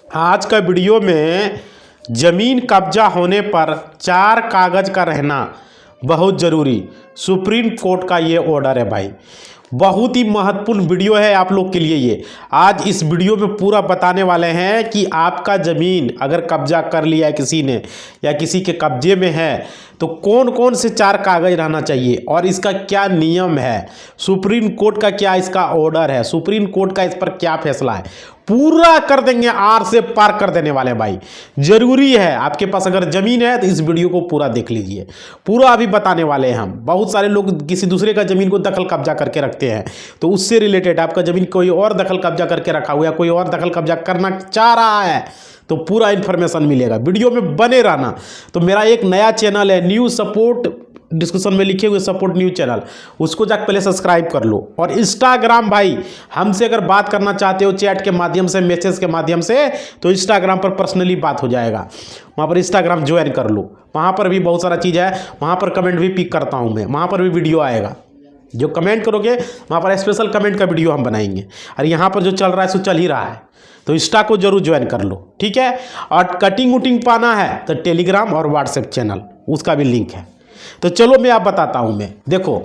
आज का वीडियो में जमीन कब्जा होने पर 4 कागज का रहना बहुत ज़रूरी, सुप्रीम कोर्ट का ये ऑर्डर है भाई। बहुत ही महत्वपूर्ण वीडियो है आप लोग के लिए ये। आज इस वीडियो में पूरा बताने वाले हैं कि आपका ज़मीन अगर कब्जा कर लिया है किसी ने या किसी के कब्जे में है तो कौन कौन से 4 कागज रहना चाहिए और इसका क्या नियम है, सुप्रीम कोर्ट का क्या इसका ऑर्डर है, सुप्रीम कोर्ट का इस पर क्या फैसला है, पूरा कर देंगे। आर से पार कर देने वाले भाई। जरूरी है आपके पास अगर जमीन है तो इस वीडियो को पूरा देख लीजिए, पूरा अभी बताने वाले हैं हम। बहुत सारे लोग किसी दूसरे का जमीन को दखल कब्जा करके रखते हैं, तो उससे रिलेटेड आपका जमीन कोई और दखल कब्जा करके रखा हुआ है, कोई और दखल कब्जा करना चाह रहा है तो पूरा इन्फॉर्मेशन मिलेगा, वीडियो में बने रहना। तो मेरा एक नया चैनल है न्यूज़ सपोर्ट, डिस्क्रिप्शन में लिखे हुए सपोर्ट न्यूज़ चैनल, उसको जाकर पहले सब्सक्राइब कर लो। और इंस्टाग्राम भाई, हमसे अगर बात करना चाहते हो चैट के माध्यम से, मैसेज के माध्यम से, तो इंस्टाग्राम पर पर्सनली बात हो जाएगा। वहाँ पर इंस्टाग्राम ज्वाइन कर लो, वहाँ पर भी बहुत सारा चीज़ है, वहाँ पर कमेंट भी पिक करता हूँ मैं, वहाँ पर भी वीडियो आएगा। जो कमेंट करोगे वहाँ पर स्पेशल कमेंट का वीडियो हम बनाएंगे। और यहाँ पर जो चल रहा है सो चल ही रहा है, तो इंस्टा को जरूर ज्वाइन कर लो, ठीक है। और कटिंग वुटिंग पाना है तो टेलीग्राम और व्हाट्सएप चैनल, उसका भी लिंक है। तो चलो मैं आप बताता हूँ। मैं देखो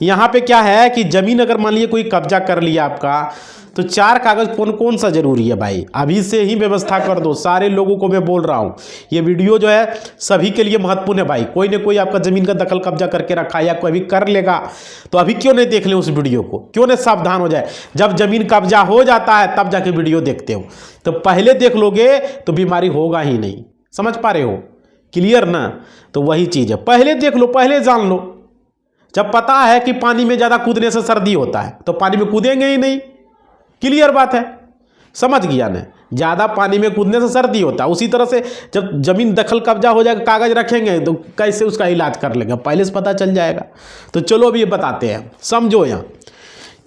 यहाँ पे क्या है कि ज़मीन अगर मान लीजिए कोई कब्जा कर लिया आपका, तो 4 कागज़ कौन कौन सा ज़रूरी है भाई, अभी से ही व्यवस्था कर दो। सारे लोगों को मैं बोल रहा हूँ, ये वीडियो जो है सभी के लिए महत्वपूर्ण है भाई। कोई ना कोई आपका ज़मीन का दखल कब्जा करके रखा है या कोई भी कर लेगा, तो अभी क्यों नहीं देख ले उस वीडियो को, क्यों नहीं सावधान हो जाए। जब ज़मीन कब्जा हो जाता है तब जाके वीडियो देखते हो, तो पहले देख लोगे तो बीमारी होगा ही नहीं। समझ पा रहे हो, क्लियर ना। तो वही चीज़ है, पहले देख लो, पहले जान लो। जब पता है कि पानी में ज़्यादा कूदने से सर्दी होता है तो पानी में कूदेंगे ही नहीं, क्लियर बात है, समझ गया ना। ज़्यादा पानी में कूदने से सर्दी होता है, उसी तरह से जब ज़मीन दखल कब्जा हो जाएगा, कागज़ रखेंगे तो कैसे उसका इलाज कर लेंगे, पहले से पता चल जाएगा। तो चलो अभी ये बताते हैं, समझो यहाँ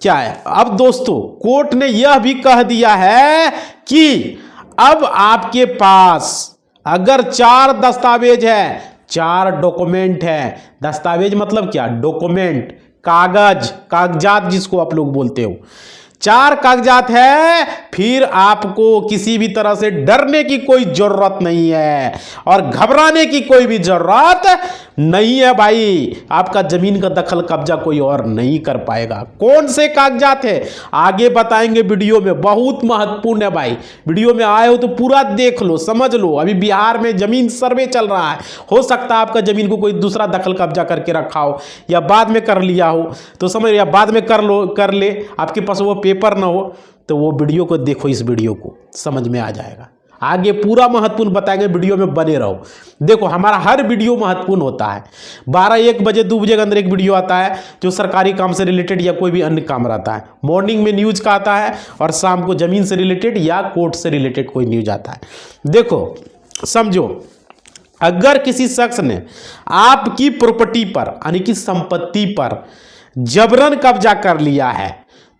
क्या है। अब दोस्तों कोर्ट ने यह भी कह दिया है कि अब आपके पास अगर 4 दस्तावेज है, 4 डॉक्यूमेंट है, दस्तावेज मतलब क्या, डॉक्यूमेंट, कागजात जिसको आप लोग बोलते हो, 4 कागजात है, फिर आपको किसी भी तरह से डरने की कोई जरूरत नहीं है और घबराने की कोई भी जरूरत नहीं है भाई। आपका जमीन का दखल कब्जा कोई और नहीं कर पाएगा। कौन से कागजात है आगे बताएंगे वीडियो में, बहुत महत्वपूर्ण है भाई। वीडियो में आए हो तो पूरा देख लो, समझ लो। अभी बिहार में जमीन सर्वे चल रहा है, हो सकता है आपका जमीन को कोई दूसरा दखल कब्जा करके रखा हो या बाद में कर लिया हो, तो समझ, या बाद में कर ले, आपके पास वो पेपर ना हो, तो वो वीडियो को देखो, इस वीडियो को समझ में आ जाएगा। आगे पूरा महत्वपूर्ण बताएंगे, वीडियो में बने रहो। देखो हमारा हर वीडियो महत्वपूर्ण होता है। 12-1 बजे 2 बजे के अंदर एक वीडियो आता है जो सरकारी काम से रिलेटेड या कोई भी अन्य काम रहता है। मॉर्निंग में न्यूज़ का आता है और शाम को जमीन से रिलेटेड या कोर्ट से रिलेटेड कोई न्यूज़ आता है। देखो समझो, अगर किसी शख्स ने आपकी प्रॉपर्टी पर यानी कि संपत्ति पर जबरन कब्जा कर लिया है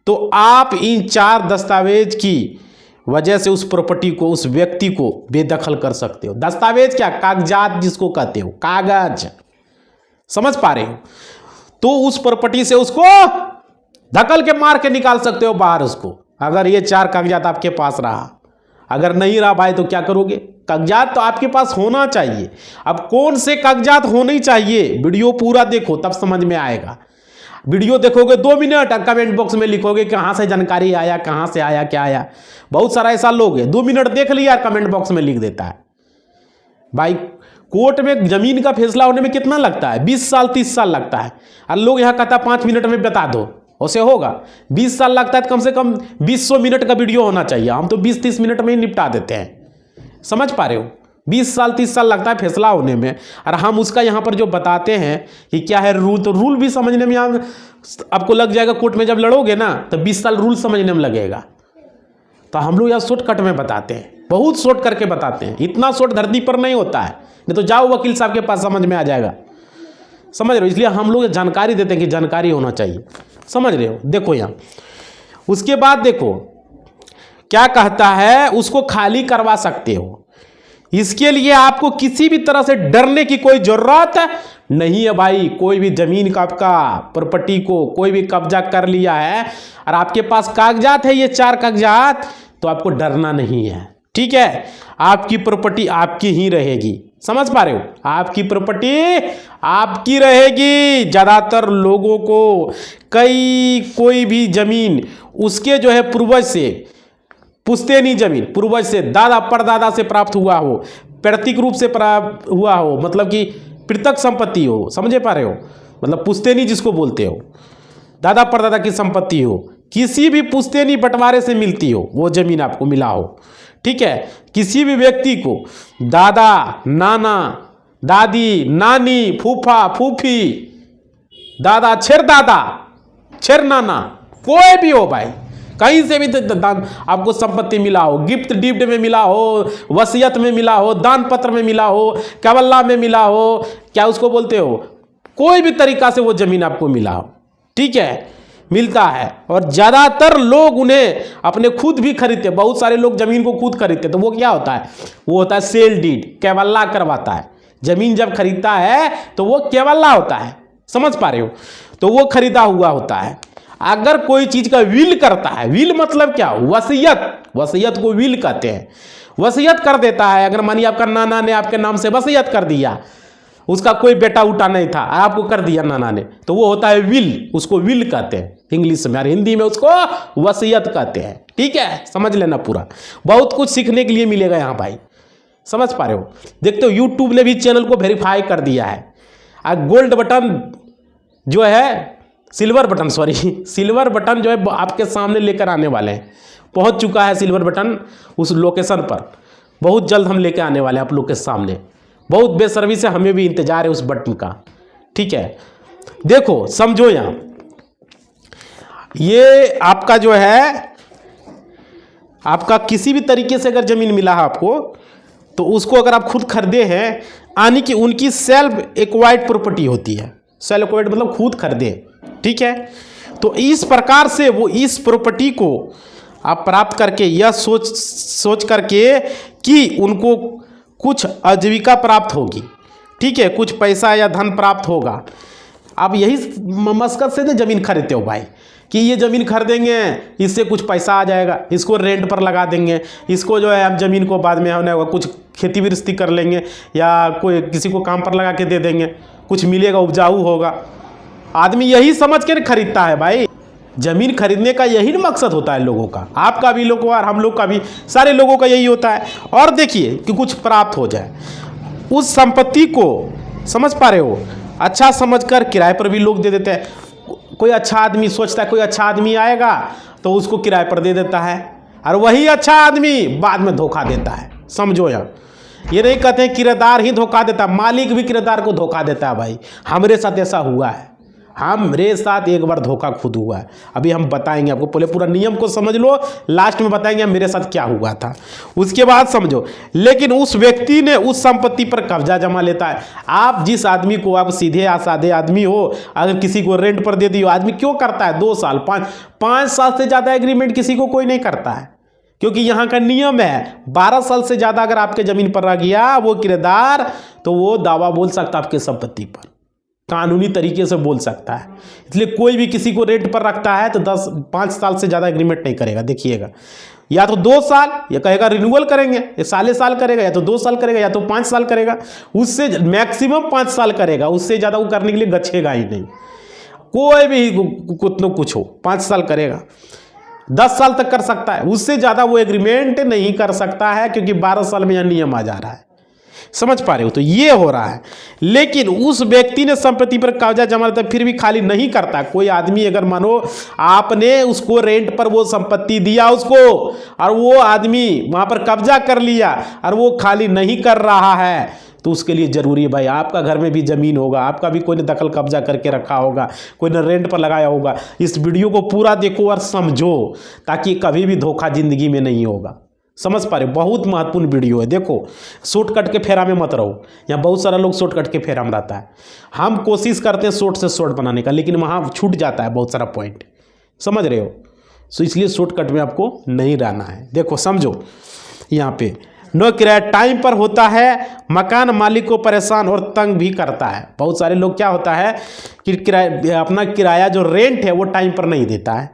तो आप इन 4 दस्तावेज की वजह से उस प्रॉपर्टी को, उस व्यक्ति को बेदखल कर सकते हो। दस्तावेज क्या, कागजात जिसको कहते हो, कागज, समझ पा रहे हो। तो उस प्रॉपर्टी से उसको धकल के मार के निकाल सकते हो बाहर उसको, अगर ये 4 कागजात आपके पास रहा। अगर नहीं रहा भाई तो क्या करोगे, कागजात तो आपके पास होना चाहिए। अब कौन से कागजात होने चाहिए, वीडियो पूरा देखो तब समझ में आएगा। वीडियो देखोगे 2 मिनट, कमेंट बॉक्स में लिखोगे कहाँ से जानकारी आया, कहाँ से आया, क्या आया। बहुत सारा ऐसा लोग है 2 मिनट देख लिया, कमेंट बॉक्स में लिख देता है। भाई कोर्ट में जमीन का फैसला होने में कितना लगता है, 20 साल 30 साल लगता है, और लोग यहाँ कहता है 5 मिनट में बता दो, उसे होगा। 20 साल लगता है तो कम से कम 20-100 मिनट का वीडियो होना चाहिए। हम तो 20-30 मिनट में ही निपटा देते हैं, समझ पा रहे हो। 20 साल 30 साल लगता है फैसला होने में, और हम उसका यहाँ पर जो बताते हैं कि क्या है रूल, तो रूल भी समझने में यहाँ आपको लग जाएगा। कोर्ट में जब लड़ोगे ना तो 20 साल रूल समझने में लगेगा। तो हम लोग यहाँ शॉर्टकट में बताते हैं, बहुत शॉर्ट करके बताते हैं। इतना शॉर्ट धरती पर नहीं होता है, नहीं तो जाओ वकील साहब के पास, समझ में आ जाएगा। समझ रहे हो, इसलिए हम लोग जानकारी देते हैं कि जानकारी होना चाहिए, समझ रहे हो। देखो यहाँ उसके बाद देखो क्या कहता है, उसको खाली करवा सकते हो। इसके लिए आपको किसी भी तरह से डरने की कोई जरूरत नहीं है भाई। कोई भी जमीन का आपका प्रॉपर्टी को कोई भी कब्जा कर लिया है और आपके पास कागजात है, ये 4 कागजात, तो आपको डरना नहीं है। ठीक है, आपकी प्रॉपर्टी आपकी ही रहेगी। समझ पा रहे हो, आपकी प्रॉपर्टी आपकी रहेगी। ज़्यादातर लोगों को कोई भी जमीन उसके जो है पूर्वज से, पुश्तैनी जमीन पूर्वज से, दादा परदादा से प्राप्त हुआ हो, पैतृक रूप से प्राप्त हुआ हो, मतलब कि पृथक संपत्ति हो, समझे पा रहे हो, मतलब पुश्तैनी जिसको बोलते हो, दादा परदादा की संपत्ति हो, किसी भी पुश्तैनी बंटवारे से मिलती हो वो जमीन आपको मिला हो। ठीक है, किसी भी व्यक्ति को दादा, नाना, दादी, नानी, फूफा, फूफी, दादा, छेर नाना, कोई भी हो भाई, कहीं से भी आपको संपत्ति मिला हो, गिफ्ट डिफ्ट में मिला हो, वसीयत में मिला हो, दान पत्र में मिला हो, कवल्ला में मिला हो, क्या उसको बोलते हो, कोई भी तरीका से वो जमीन आपको मिला हो, ठीक है, मिलता है। और ज़्यादातर लोग उन्हें अपने खुद भी खरीदते, बहुत सारे लोग ज़मीन को खुद खरीदते, तो वो क्या होता है, वो होता है सेल डीड, केवल्ला करवाता है। ज़मीन जब खरीदता है तो वो केवल्ला होता है, समझ पा रहे हो, तो वो खरीदा हुआ होता है। अगर कोई चीज़ का विल करता है, विल मतलब क्या, वसीयत, वसीयत को विल कहते हैं। वसीयत कर देता है, अगर मानिए आपका नाना ने आपके नाम से वसीयत कर दिया, उसका कोई बेटा उठा नहीं था, आपको कर दिया नाना ने, तो वो होता है विल, उसको विल कहते हैं इंग्लिश में, और हिंदी में उसको वसीयत कहते हैं। ठीक है, समझ लेना पूरा, बहुत कुछ सीखने के लिए मिलेगा यहाँ भाई, समझ पा रहे हो। देखते हो यूट्यूब ने भी चैनल को वेरीफाई कर दिया है। गोल्ड बटन जो है, silver button, sorry silver button जो है आपके सामने लेकर आने वाले हैं, पहुंच चुका है सिल्वर बटन उस लोकेशन पर, बहुत जल्द हम लेकर आने वाले हैं आप लोग के सामने। बहुत बेसब्री से हमें भी इंतजार है उस बटन का। ठीक है, देखो समझो, यहाँ ये आपका जो है, आपका किसी भी तरीके से अगर जमीन मिला है आपको, तो उसको अगर आप खुद खरीदे हैं, यानी कि उनकी सेल्फ एक्वायर्ड प्रॉपर्टी होती है। सेल्फ एक्वायर्ड मतलब खुद खरीदे, ठीक है। तो इस प्रकार से वो इस प्रॉपर्टी को आप प्राप्त करके यह सोच करके कि उनको कुछ आजीविका प्राप्त होगी, ठीक है, कुछ पैसा या धन प्राप्त होगा। आप यही मकसद से ना ज़मीन खरीदते हो भाई, कि ये ज़मीन खरीदेंगे, इससे कुछ पैसा आ जाएगा, इसको रेंट पर लगा देंगे, इसको जो है हम ज़मीन को बाद में होने होगा, कुछ खेती गृहस्थी कर लेंगे, या कोई किसी को काम पर लगा के दे देंगे, कुछ मिलेगा, उपजाऊ होगा। आदमी यही समझ के खरीदता है भाई, ज़मीन खरीदने का यही मकसद होता है लोगों का, आपका भी, लोगों का, और हम लोग का भी, सारे लोगों का यही होता है। और देखिए कि कुछ प्राप्त हो जाए, उस संपत्ति को, समझ पा रहे हो, अच्छा समझकर किराए पर भी लोग दे देते हैं। कोई अच्छा आदमी सोचता है कोई अच्छा आदमी आएगा तो उसको किराए पर दे देता है, और वही अच्छा आदमी बाद में धोखा देता है। समझो यार, ये नहीं कहते हैं किराएदार ही धोखा देता, मालिक भी किराएदार को धोखा देता है भाई। हमारे साथ ऐसा हुआ है, हमारे साथ एक बार धोखा खुद हुआ है, अभी हम बताएंगे आपको। पहले पूरा नियम को समझ लो, लास्ट में बताएंगे मेरे साथ क्या हुआ था, उसके बाद समझो। लेकिन उस व्यक्ति ने उस संपत्ति पर कब्जा जमा लेता है। आप जिस आदमी को, आप सीधे साधे आदमी हो, अगर किसी को रेंट पर दे दियो, आदमी क्यों करता है 2 साल 5 साल से ज़्यादा एग्रीमेंट किसी को कोई नहीं करता है, क्योंकि यहाँ का नियम है 12 साल से ज़्यादा अगर आपके ज़मीन पर रह गया वो किराएदार, तो वो दावा बोल सकता है आपके संपत्ति पर, कानूनी तरीके से बोल सकता है। इसलिए कोई भी किसी को रेंट पर रखता है तो 5 साल से ज़्यादा एग्रीमेंट नहीं करेगा। देखिएगा, या तो 2 साल, या कहेगा रिन्यूअल करेंगे, ये साल करेगा, या तो 2 साल करेगा, या तो 5 साल करेगा, उससे मैक्सिमम 5 साल करेगा, उससे ज़्यादा वो करने के लिए गछेगा ही नहीं। कोई भी कुछ हो 5 साल करेगा, 10 साल तक कर सकता है, उससे ज़्यादा वो एग्रीमेंट नहीं कर सकता है, क्योंकि 12 साल में यह नियम आ जा रहा है। समझ पा रहे हो, तो ये हो रहा है। लेकिन उस व्यक्ति ने संपत्ति पर कब्जा जमा लेता, फिर भी खाली नहीं करता। कोई आदमी अगर मानो आपने उसको रेंट पर वो संपत्ति दिया उसको, और वो आदमी वहां पर कब्जा कर लिया और वो खाली नहीं कर रहा है, तो उसके लिए जरूरी है भाई, आपका घर में भी ज़मीन होगा, आपका भी कोई ने दखल कब्जा करके रखा होगा, कोई ने रेंट पर लगाया होगा। इस वीडियो को पूरा देखो और समझो, ताकि कभी भी धोखा जिंदगी में नहीं होगा। समझ पा रहे हो, बहुत महत्वपूर्ण वीडियो है। देखो, शॉर्टकट के फेरा में मत रहो, यहाँ बहुत सारा लोग शॉर्टकट के फेरा में रहता है। हम कोशिश करते हैं शॉर्ट से शॉर्ट बनाने का, लेकिन वहाँ छूट जाता है बहुत सारा पॉइंट, समझ रहे हो। सो इसलिए शॉर्टकट में आपको नहीं रहना है। देखो समझो, यहाँ पे नो किराया टाइम पर होता है, मकान मालिक को परेशान और तंग भी करता है। बहुत सारे लोग क्या होता है कि अपना किराया जो रेंट है वो टाइम पर नहीं देता है,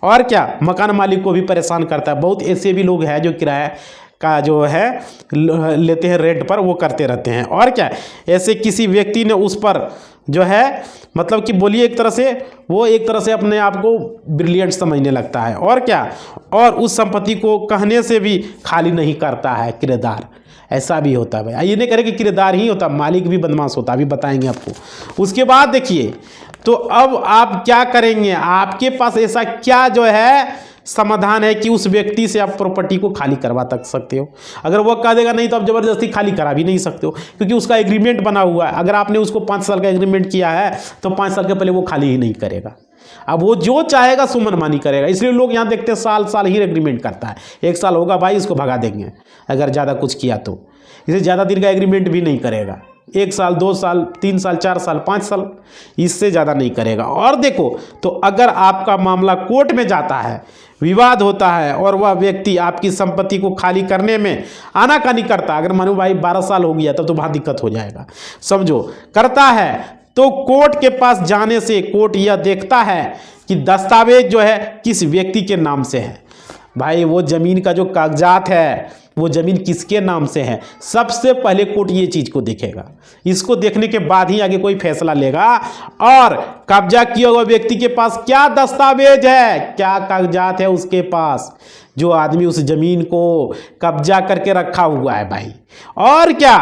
और क्या मकान मालिक को भी परेशान करता है। बहुत ऐसे भी लोग हैं जो किराया का जो है लेते हैं रेंट पर, वो करते रहते हैं। और क्या, ऐसे किसी व्यक्ति ने उस पर जो है मतलब कि बोलिए एक तरह से वो एक तरह से अपने आप को ब्रिलियंट समझने लगता है। और क्या, और उस संपत्ति को कहने से भी खाली नहीं करता है किराएदार। ऐसा भी होता है भाई, ये नहीं करे कि किराएदार ही होता, मालिक भी बदमाश होता, अभी बताएंगे आपको। उसके बाद देखिए, तो अब आप क्या करेंगे, आपके पास ऐसा क्या जो है समाधान है कि उस व्यक्ति से आप प्रॉपर्टी को खाली करवा तक सकते हो। अगर वो कह देगा नहीं तो आप ज़बरदस्ती खाली करा भी नहीं सकते हो, क्योंकि उसका एग्रीमेंट बना हुआ है। अगर आपने उसको 5 साल का एग्रीमेंट किया है तो 5 साल के पहले वो खाली ही नहीं करेगा। अब वो जो चाहेगा सो मनमानी करेगा। इसलिए लोग यहाँ देखते हैं साल साल ही एग्रीमेंट करता है, 1 साल होगा भाई इसको भगा देंगे अगर ज़्यादा कुछ किया तो। इसे ज़्यादा दिन का एग्रीमेंट भी नहीं करेगा, 1 साल 2 साल 3 साल 4 साल 5 साल, इससे ज़्यादा नहीं करेगा। और देखो, तो अगर आपका मामला कोर्ट में जाता है, विवाद होता है और वह व्यक्ति आपकी संपत्ति को खाली करने में आनाकानी करता, अगर मानो भाई 12 साल हो गया तब तो बहुत दिक्कत हो जाएगा, समझो, करता है, तो कोर्ट के पास जाने से कोर्ट यह देखता है कि दस्तावेज जो है किस व्यक्ति के नाम से है। भाई वो ज़मीन का जो कागजात है वो ज़मीन किसके नाम से है, सबसे पहले कोर्ट ये चीज़ को देखेगा। इसको देखने के बाद ही आगे कोई फैसला लेगा। और कब्जा किया हुआ व्यक्ति के पास क्या दस्तावेज है, क्या कागजात है उसके पास, जो आदमी उस ज़मीन को कब्जा करके रखा हुआ है भाई। और क्या,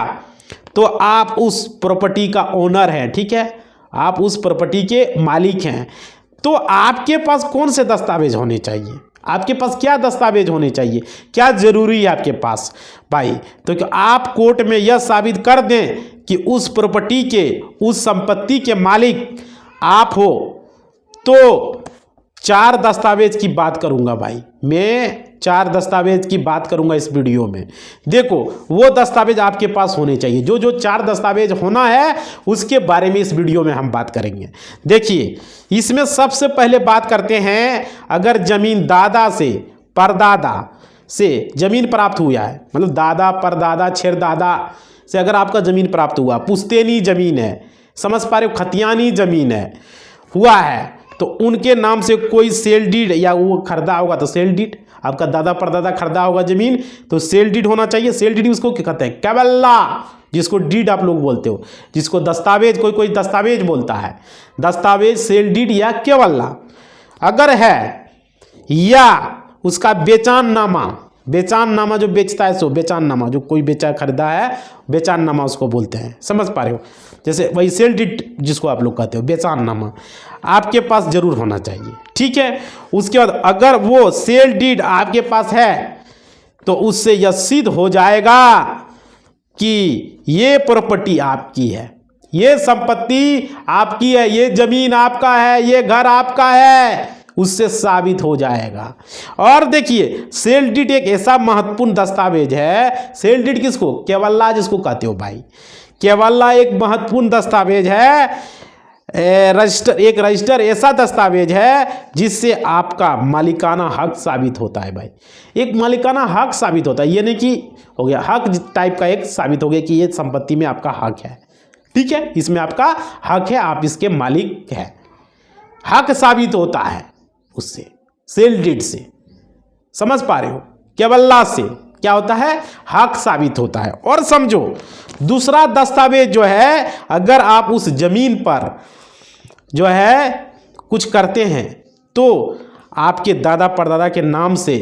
तो आप उस प्रॉपर्टी का ओनर हैं, ठीक है, आप उस प्रॉपर्टी के मालिक हैं, तो आपके पास कौन से दस्तावेज होने चाहिए, आपके पास क्या दस्तावेज होने चाहिए, क्या जरूरी है आपके पास भाई। तो कि आप कोर्ट में यह साबित कर दें कि उस प्रॉपर्टी के, उस संपत्ति के मालिक आप हो। तो 4 दस्तावेज की बात करूंगा भाई, मैं 4 दस्तावेज की बात करूंगा इस वीडियो में। देखो, वो दस्तावेज आपके पास होने चाहिए, जो जो 4 दस्तावेज होना है उसके बारे में इस वीडियो में हम बात करेंगे। देखिए, इसमें सबसे पहले बात करते हैं, अगर जमीन दादा से परदादा से जमीन प्राप्त हुआ है, मतलब दादा परदादा छेरदादा से अगर आपका जमीन प्राप्त हुआ, पुश्तैनी जमीन है, समझ पा रहे हो, खतियानी जमीन है, हुआ है, तो उनके नाम से कोई सेल डीड या वो खरीदा होगा तो सेल डीड, आपका दादा परदादा खरीदा होगा जमीन तो सेल डीड होना चाहिए। सेल डीड उसको क्या कहते हैं, केवल्ला, जिसको डीड आप लोग बोलते हो, जिसको दस्तावेज कोई दस्तावेज बोलता है, दस्तावेज सेल डीड या केवल्ला अगर है, या उसका बेचान नामा जो बेचता है सो बेचान नामा, जो कोई बेचा खरीदा है बेचान नामा उसको बोलते हैं, समझ पा रहे हो, जैसे वही सेल डीड जिसको आप लोग कहते हो बेचान नामा आपके पास जरूर होना चाहिए, ठीक है। उसके बाद अगर वो सेल डीड आपके पास है तो उससे यह सिद्ध हो जाएगा कि ये प्रॉपर्टी आपकी है, ये संपत्ति आपकी है, ये जमीन आपका है, ये घर आपका है, उससे साबित हो जाएगा। और देखिए, सेल डीड एक ऐसा महत्वपूर्ण दस्तावेज है, सेल डीड किसको, केवल्ला जिसको कहते हो भाई, केवल्ला एक महत्वपूर्ण दस्तावेज है, एक रजिस्टर ऐसा दस्तावेज है जिससे आपका मालिकाना हक साबित होता है भाई। एक मालिकाना हक साबित होता है, ये नहीं कि हो गया हक टाइप का, एक साबित हो गया कि ये संपत्ति में आपका हक है, ठीक है, इसमें आपका हक है, आप इसके मालिक हैं, हक साबित होता है उससे, सेल डीड से, समझ पा रहे हो, केवल्ला से क्या होता है, हक साबित होता है। और समझो, दूसरा दस्तावेज जो है, अगर आप उस जमीन पर जो है कुछ करते हैं तो आपके दादा परदादा के नाम से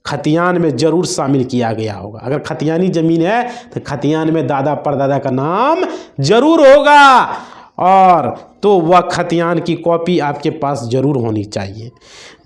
खतियान में जरूर शामिल किया गया होगा। अगर खतियानी जमीन है तो खतियान में दादा परदादा का नाम जरूर होगा, और तो वह खतियान की कॉपी आपके पास जरूर होनी चाहिए,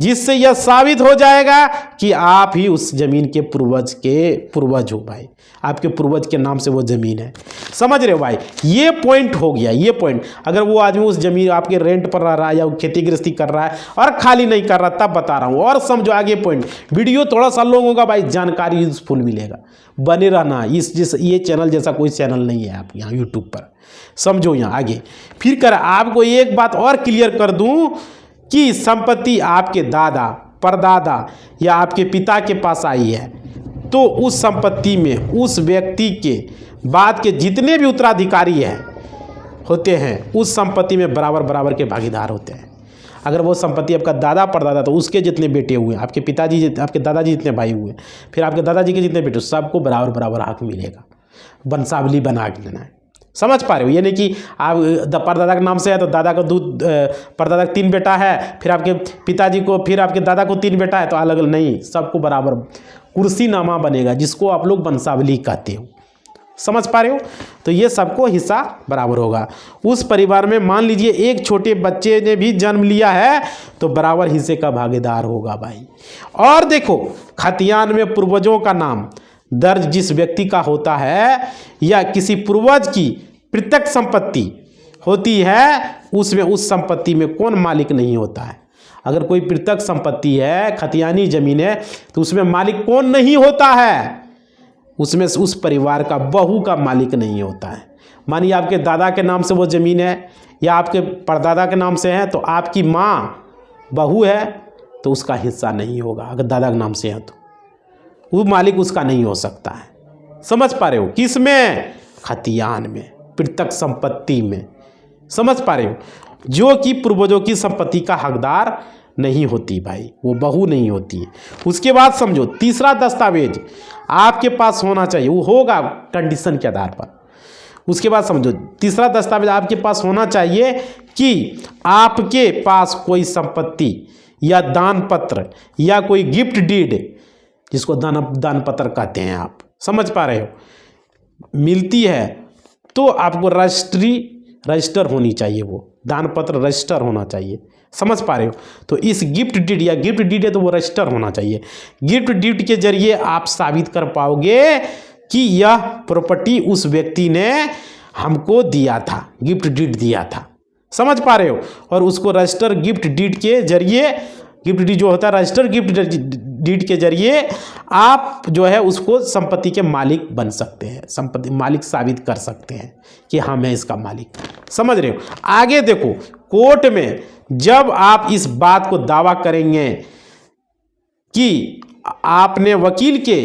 जिससे यह साबित हो जाएगा कि आप ही उस जमीन के पूर्वज हो भाई, आपके पूर्वज के नाम से वो जमीन है, समझ रहे हो भाई। ये पॉइंट हो गया, ये पॉइंट। अगर वो आदमी उस जमीन आपके रेंट पर रह रहा है या खेती गृहस्थी कर रहा है और खाली नहीं कर रहा, तब बता रहा हूँ। और समझो आगे पॉइंट, वीडियो थोड़ा सा लॉन्ग होगा भाई, जानकारी यूजफुल मिलेगा, बने रहना। ये चैनल जैसा कोई चैनल नहीं है आप यहाँ यूट्यूब पर, समझो यहाँ आगे। फिर कर आपको एक बात और क्लियर कर दूं कि संपत्ति आपके दादा परदादा या आपके पिता के पास आई है तो उस संपत्ति में उस व्यक्ति के बाद के जितने भी उत्तराधिकारी हैं होते हैं उस संपत्ति में बराबर बराबर के भागीदार होते हैं। अगर वो संपत्ति आपका दादा परदादा तो उसके जितने बेटे हुए, आपके पिताजी आपके दादाजी जितने भाई हुए, फिर आपके दादाजी के जितने बेटे, सबको बराबर बराबर हक मिलेगा। वंशावली बना के लेना है। समझ पा रहे हो? ये नहीं कि आप परदादा के नाम से है तो दादा को दूध, परदादा का 3 बेटा है, फिर आपके पिताजी को, फिर आपके दादा को 3 बेटा है तो अलग अलग नहीं, सबको बराबर कुर्सीनामा बनेगा, जिसको आप लोग वंशावली कहते हो। समझ पा रहे हो? तो ये सबको हिस्सा बराबर होगा। उस परिवार में मान लीजिए एक छोटे बच्चे ने भी जन्म लिया है तो बराबर हिस्से का भागीदार होगा भाई। और देखो, खतियान में पूर्वजों का नाम दर्ज जिस व्यक्ति का होता है या किसी पूर्वज की पृथक संपत्ति होती है, उसमें उस संपत्ति में कौन मालिक नहीं होता है। अगर कोई पृथक संपत्ति है, खतियानी जमीन है, तो उसमें मालिक कौन नहीं होता है? उसमें से उस परिवार का बहू का मालिक नहीं होता है। मानिए आपके दादा के नाम से वो ज़मीन है या आपके परदादा के नाम से है, तो आपकी माँ बहू है तो उसका हिस्सा नहीं होगा। अगर दादा के नाम से है तो वो मालिक उसका नहीं हो सकता है। समझ पा रहे हो? किस में? खतियान में, पृथक संपत्ति में। समझ पा रहे हो? जो कि पूर्वजों की संपत्ति का हकदार नहीं होती भाई, वो बहू नहीं होती है। उसके बाद समझो, तीसरा दस्तावेज आपके पास होना चाहिए, वो होगा कंडीशन के आधार पर। उसके बाद समझो, तीसरा दस्तावेज आपके पास होना चाहिए कि आपके पास कोई संपत्ति या दान पत्र या कोई गिफ्ट डीड, जिसको दान पत्र कहते हैं आप, समझ पा रहे हो, मिलती है तो आपको रजिस्टर होनी चाहिए, वो दान पत्र रजिस्टर होना चाहिए। समझ पा रहे हो? तो इस गिफ्ट डीड या गिफ्ट डीड है तो वो रजिस्टर होना चाहिए। गिफ्ट डीड के जरिए आप साबित कर पाओगे कि यह प्रॉपर्टी उस व्यक्ति ने हमको दिया था, गिफ्ट डीड दिया था। समझ पा रहे हो? और उसको रजिस्टर गिफ्ट डीड के जरिए, गिफ्ट डीड जो होता है रजिस्टर गिफ्ट डीड के जरिए आप जो है उसको संपत्ति के मालिक बन सकते हैं, संपत्ति मालिक साबित कर सकते हैं कि हाँ मैं इसका मालिक। समझ रहे हो? आगे देखो, कोर्ट में जब आप इस बात को दावा करेंगे कि आपने वकील के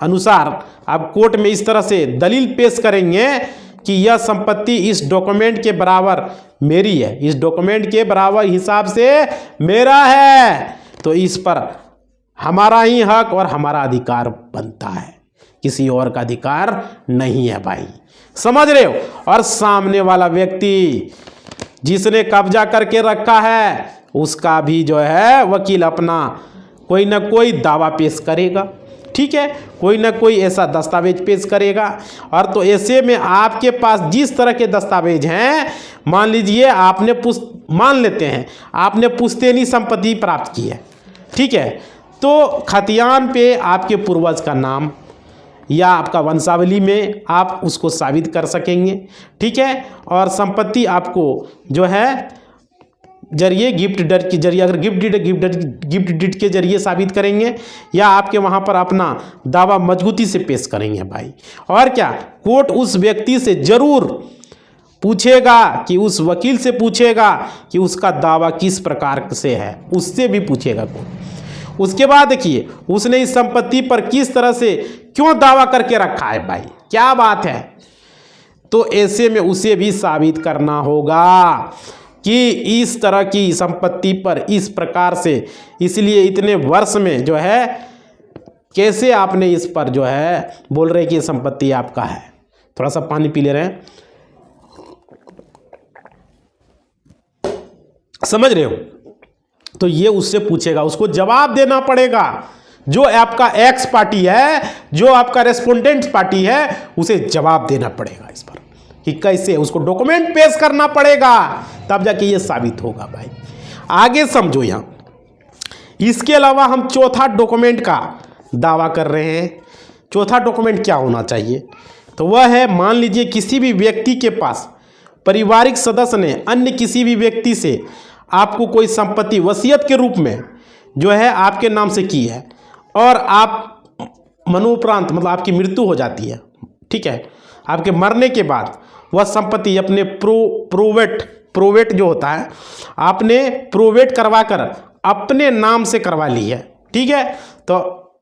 अनुसार, आप कोर्ट में इस तरह से दलील पेश करेंगे कि यह संपत्ति इस डॉक्यूमेंट के बराबर मेरी है, इस डॉक्यूमेंट के बराबर हिसाब से मेरा है, तो इस पर हमारा ही हक और हमारा अधिकार बनता है, किसी और का अधिकार नहीं है भाई। समझ रहे हो? और सामने वाला व्यक्ति जिसने कब्जा करके रखा है उसका भी जो है वकील अपना कोई ना कोई दावा पेश करेगा, ठीक है, कोई ना कोई ऐसा दस्तावेज पेश करेगा। और तो ऐसे में आपके पास जिस तरह के दस्तावेज हैं, मान लीजिए आपने मान लेते हैं आपने पुश्तैनी संपत्ति प्राप्त की है, ठीक है, तो खतियान पे आपके पूर्वज का नाम या आपका वंशावली में आप उसको साबित कर सकेंगे, ठीक है। और संपत्ति आपको जो है जरिए गिफ्ट डीड के जरिए, अगर गिफ्ट डीड के जरिए साबित करेंगे या आपके वहाँ पर अपना दावा मजबूती से पेश करेंगे भाई। और क्या, कोर्ट उस व्यक्ति से ज़रूर पूछेगा कि उस वकील से पूछेगा कि उसका दावा किस प्रकार से है, उससे भी पूछेगा कोर्ट। उसके बाद देखिए उसने इस संपत्ति पर किस तरह से क्यों दावा करके रखा है भाई, क्या बात है, तो ऐसे में उसे भी साबित करना होगा कि इस तरह की संपत्ति पर इस प्रकार से, इसलिए इतने वर्ष में जो है कैसे आपने इस पर जो है बोल रहे कि ये संपत्ति आपका है। थोड़ा सा पानी पी ले रहे हैं, समझ रहे हो? तो ये उससे पूछेगा, उसको जवाब देना पड़ेगा। जो आपका एक्स पार्टी है, जो आपका रेस्पोंडेंट पार्टी है, उसे जवाब देना पड़ेगा इस पर कि कैसे, उसको डॉक्यूमेंट पेश करना पड़ेगा, तब जाके ये साबित होगा भाई। आगे समझो, यहाँ इसके अलावा हम चौथा डॉक्यूमेंट का दावा कर रहे हैं। चौथा डॉक्यूमेंट क्या होना चाहिए, तो वह है, मान लीजिए किसी भी व्यक्ति के पास पारिवारिक सदस्य ने अन्य किसी भी व्यक्ति से आपको कोई संपत्ति वसीयत के रूप में जो है आपके नाम से की है और आप मनोपरांत मतलब आपकी मृत्यु हो जाती है, ठीक है, आपके मरने के बाद वह संपत्ति अपने प्रोवेट जो होता है आपने प्रोवेट करवा कर अपने नाम से करवा ली है, ठीक है, तो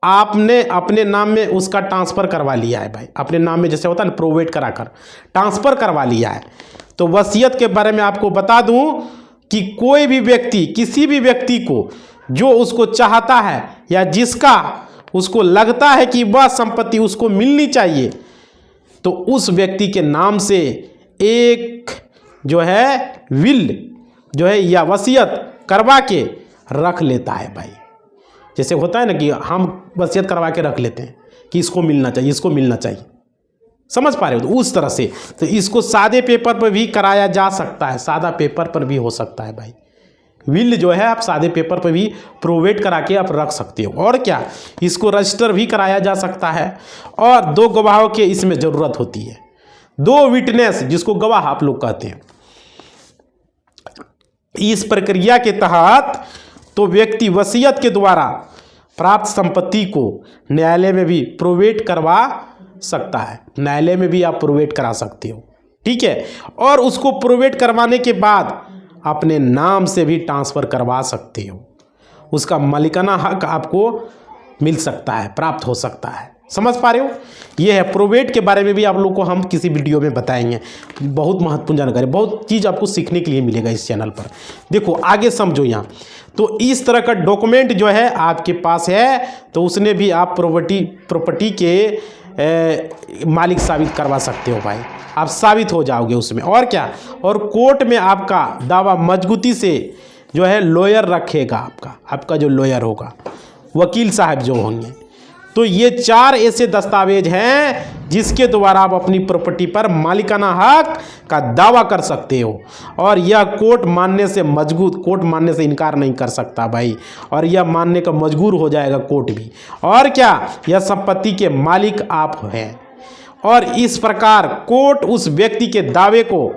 आपने अपने नाम में उसका ट्रांसफ़र करवा लिया है भाई, अपने नाम में जैसे होता है ना प्रोवेट कराकर ट्रांसफ़र करवा लिया है। तो वसीयत के बारे में आपको बता दूं कि कोई भी व्यक्ति किसी भी व्यक्ति को जो उसको चाहता है या जिसका उसको लगता है कि वह संपत्ति उसको मिलनी चाहिए, तो उस व्यक्ति के नाम से एक जो है विल जो है या वसीयत करवा के रख लेता है भाई। जैसे होता है ना कि हम वसीयत करवा के रख लेते हैं कि इसको मिलना चाहिए, इसको मिलना चाहिए, समझ पा रहे हो? तो उस तरह से तो इसको सादे पेपर पर भी कराया जा सकता है, सादा पेपर पर भी हो सकता है भाई। विल जो है आप सादे पेपर पर भी प्रोवेट करा के आप रख सकते हो। और क्या, इसको रजिस्टर भी कराया जा सकता है। और 2 गवाहों के इसमें ज़रूरत होती है, 2 विटनेस जिसको गवाह आप लोग कहते हैं। इस प्रक्रिया के तहत तो व्यक्ति वसीयत के द्वारा प्राप्त संपत्ति को न्यायालय में भी प्रोवेट करवा सकता है, न्यायालय में भी आप प्रोवेट करा सकते हो, ठीक है। और उसको प्रोवेट करवाने के बाद अपने नाम से भी ट्रांसफ़र करवा सकते हो, उसका मालिकाना हक आपको मिल सकता है, प्राप्त हो सकता है। समझ पा रहे हो? ये है प्रोवेट के बारे में भी आप लोग को हम किसी वीडियो में बताएंगे। बहुत महत्वपूर्ण जानकारी, बहुत चीज़ आपको सीखने के लिए मिलेगा इस चैनल पर। देखो आगे समझो यहाँ। तो इस तरह का डॉक्यूमेंट जो है आपके पास है तो उसने भी आप प्रॉपर्टी के मालिक साबित करवा सकते हो भाई, आप साबित हो जाओगे उसमें। और क्या, और कोर्ट में आपका दावा मजबूती से जो है लॉयर रखेगा, आपका जो लॉयर होगा, वकील साहब जो होंगे। तो ये 4 ऐसे दस्तावेज हैं जिसके द्वारा आप अपनी प्रॉपर्टी पर मालिकाना हक का दावा कर सकते हो। और यह कोर्ट मानने से इनकार नहीं कर सकता भाई, और यह मानने का मजबूर हो जाएगा कोर्ट भी। और क्या, यह संपत्ति के मालिक आप हैं। और इस प्रकार कोर्ट उस व्यक्ति के दावे को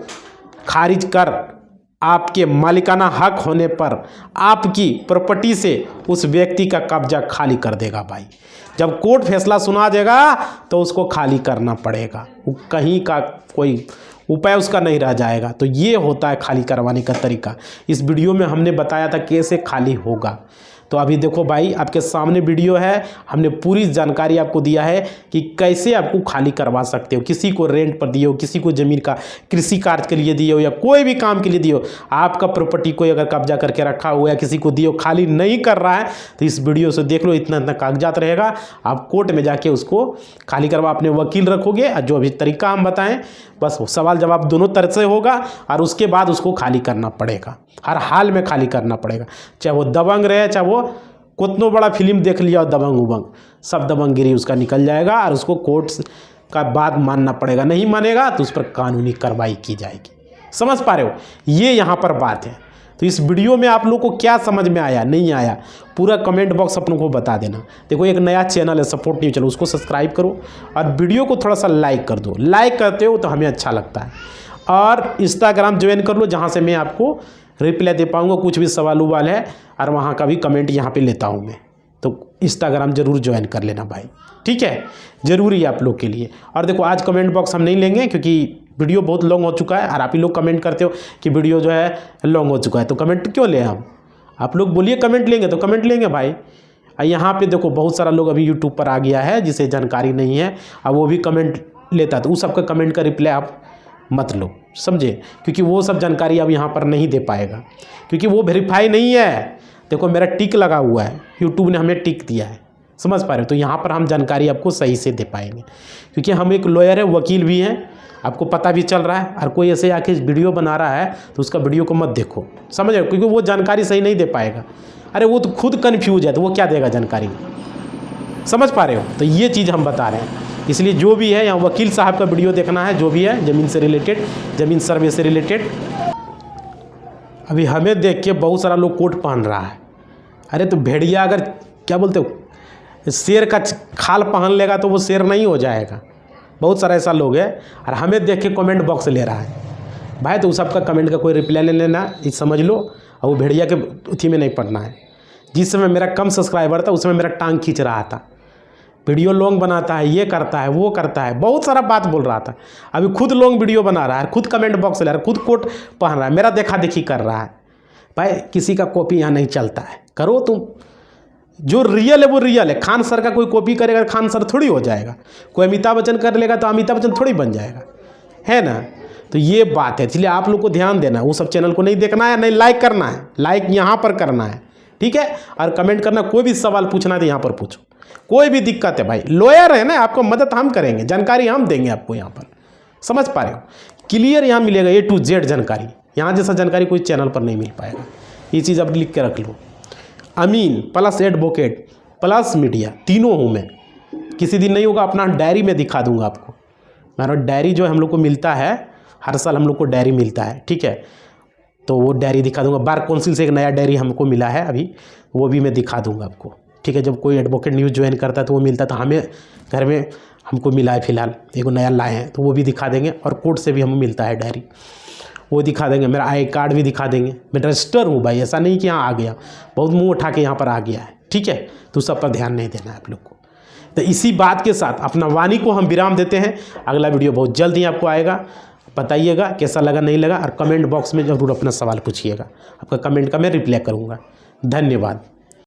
खारिज कर आपके मालिकाना हक होने पर आपकी प्रॉपर्टी से उस व्यक्ति का कब्जा खाली कर देगा भाई। जब कोर्ट फैसला सुना देगा तो उसको खाली करना पड़ेगा, कहीं का कोई उपाय उसका नहीं रह जाएगा। तो ये होता है खाली करवाने का तरीका। इस वीडियो में हमने बताया था कैसे खाली होगा। तो अभी देखो भाई, आपके सामने वीडियो है, हमने पूरी जानकारी आपको दिया है कि कैसे आपको खाली करवा सकते हो। किसी को रेंट पर दिए हो, किसी को ज़मीन का कृषि कार्य के लिए दिए हो, या कोई भी काम के लिए दिए हो, आपका प्रॉपर्टी कोई अगर कब्जा करके रखा हुआ है, किसी को दिए हो, खाली नहीं कर रहा है, तो इस वीडियो से देख लो, इतना कागजात रहेगा। आप कोर्ट में जाके उसको खाली करवा, अपने वकील रखोगे, जो अभी तरीका हम बताएं, बस सवाल जवाब दोनों तरह से होगा। और उसके बाद उसको खाली करना पड़ेगा, हर हाल में खाली करना पड़ेगा, चाहे वो दबंग रहे, चाहे वो कितनो बड़ा फिल्म देख लिया दबंग उबंग, सब दबंगगिरी उसका निकल जाएगा। और उसको कोर्ट का बात मानना पड़ेगा, नहीं मानेगा तो उस पर कानूनी कार्रवाई की जाएगी। समझ पा रहे हो? ये यहाँ पर बात है। तो इस वीडियो में आप लोग को क्या समझ में आया, नहीं आया, पूरा कमेंट बॉक्स अपनों को बता देना। देखो एक नया चैनल है सपोर्ट न्यूज़ चैनल, उसको सब्सक्राइब करो और वीडियो को थोड़ा सा लाइक कर दो। लाइक करते हो तो हमें अच्छा लगता है। और इंस्टाग्राम ज्वाइन कर लो, जहाँ से मैं आपको रिप्लाई दे पाऊँगा, कुछ भी सवाल उवाल है, और वहाँ का भी कमेंट यहाँ पे लेता हूँ मैं। तो इंस्टाग्राम ज़रूर ज्वाइन कर लेना भाई, ठीक है, ज़रूरी है आप लोग के लिए। और देखो आज कमेंट बॉक्स हम नहीं लेंगे क्योंकि वीडियो बहुत लॉन्ग हो चुका है, और आप ही लोग कमेंट करते हो कि वीडियो जो है लॉन्ग हो चुका है, तो कमेंट क्यों लें हम? आप लोग बोलिए कमेंट लेंगे तो कमेंट लेंगे भाई। यहाँ पे देखो बहुत सारा लोग अभी यूट्यूब पर आ गया है जिसे जानकारी नहीं है, अब वो भी कमेंट लेता है, तो उस सबका कमेंट का रिप्लाई आप मत लो, समझे, क्योंकि वो सब जानकारी अब यहाँ पर नहीं दे पाएगा, क्योंकि वो वेरीफाई नहीं है। देखो मेरा टिक लगा हुआ है, यूट्यूब ने हमें टिक दिया है, समझ पा रहे हो? तो यहाँ पर हम जानकारी आपको सही से दे पाएंगे, क्योंकि हम एक लॉयर है, वकील भी हैं, आपको पता भी चल रहा है। और कोई ऐसे आके वीडियो बना रहा है तो उसका वीडियो को मत देखो, समझ रहे हो, क्योंकि वो जानकारी सही नहीं दे पाएगा। अरे वो तो खुद कन्फ्यूज है, तो वो क्या देगा जानकारी, समझ पा रहे हो? तो ये चीज़ हम बता रहे हैं। इसलिए जो भी है यहाँ वकील साहब का वीडियो देखना है, जो भी है ज़मीन से रिलेटेड, ज़मीन सर्वे से रिलेटेड। अभी हमें देख के बहुत सारा लोग कोट पहन रहा है। अरे तो भेड़िया अगर क्या बोलते हो शेर का खाल पहन लेगा तो वो शेर नहीं हो जाएगा। बहुत सारा ऐसा लोग है, और हमें देख के कमेंट बॉक्स ले रहा है भाई। तो उस सबका कमेंट का कोई रिप्लाई ले लेना, ये समझ लो। और वो भेड़िया के उथी में नहीं पड़ना है। जिस समय मेरा कम सब्सक्राइबर था उस समय मेरा टांग खींच रहा था, वीडियो लॉन्ग बनाता है, ये करता है, वो करता है, बहुत सारा बात बोल रहा था। अभी खुद लॉन्ग वीडियो बना रहा है, खुद कमेंट बॉक्स ले रहा है, खुद कोट पहन रहा है, मेरा देखा देखी कर रहा है। भाई किसी का कॉपी यहाँ नहीं चलता है, करो तुम, जो रियल है वो रियल है। खान सर का कोई कॉपी करेगा खान सर थोड़ी हो जाएगा, कोई अमिताभ बच्चन कर लेगा तो अमिताभ बच्चन थोड़ी बन जाएगा। है ना। तो ये बात है, इसलिए आप लोग को ध्यान देना, वो सब चैनल को नहीं देखना है, नहीं लाइक करना है, लाइक यहाँ पर करना है, ठीक है। और कमेंट करना, कोई भी सवाल पूछना है तो यहाँ पर पूछो, कोई भी दिक्कत है भाई, लॉयर है ना, आपको मदद हम करेंगे, जानकारी हम देंगे आपको यहाँ पर, समझ पा रहे हो, क्लियर यहाँ मिलेगा A to Z जानकारी, यहाँ जैसा जानकारी कोई चैनल पर नहीं मिल पाएगा। ये चीज़ आप लिख के रख लो। अमीन प्लस एडवोकेट प्लस मीडिया तीनों हूँ मैं। किसी दिन नहीं होगा अपना डायरी में दिखा दूंगा आपको, मेरा डायरी जो हम लोग को मिलता है, हर साल हम लोग को डायरी मिलता है, ठीक है। तो वो डायरी दिखा दूंगा, बार काउंसिल से एक नया डायरी हमको मिला है अभी, वो भी मैं दिखा दूंगा आपको, ठीक है। जब कोई एडवोकेट न्यूज़ ज्वाइन करता है तो वो मिलता है, तो हमें घर में हमको मिला है फिलहाल, एक नया लाए हैं, तो वो भी दिखा देंगे। और कोर्ट से भी हमें मिलता है डायरी, वो दिखा देंगे। मेरा आई कार्ड भी दिखा देंगे, मैं रजिस्टर हूँ भाई, ऐसा नहीं कि यहाँ आ गया, बहुत मुँह उठा के यहाँ पर आ गया है, ठीक है। तो सब पर ध्यान नहीं देना है आप लोग को। तो इसी बात के साथ अपना वाणी को हम विराम देते हैं। अगला वीडियो बहुत जल्द ही आपको आएगा, बताइएगा कैसा लगा नहीं लगा, और कमेंट बॉक्स में ज़रूर अपना सवाल पूछिएगा, आपका कमेंट का मैं रिप्लाई करूँगा। धन्यवाद।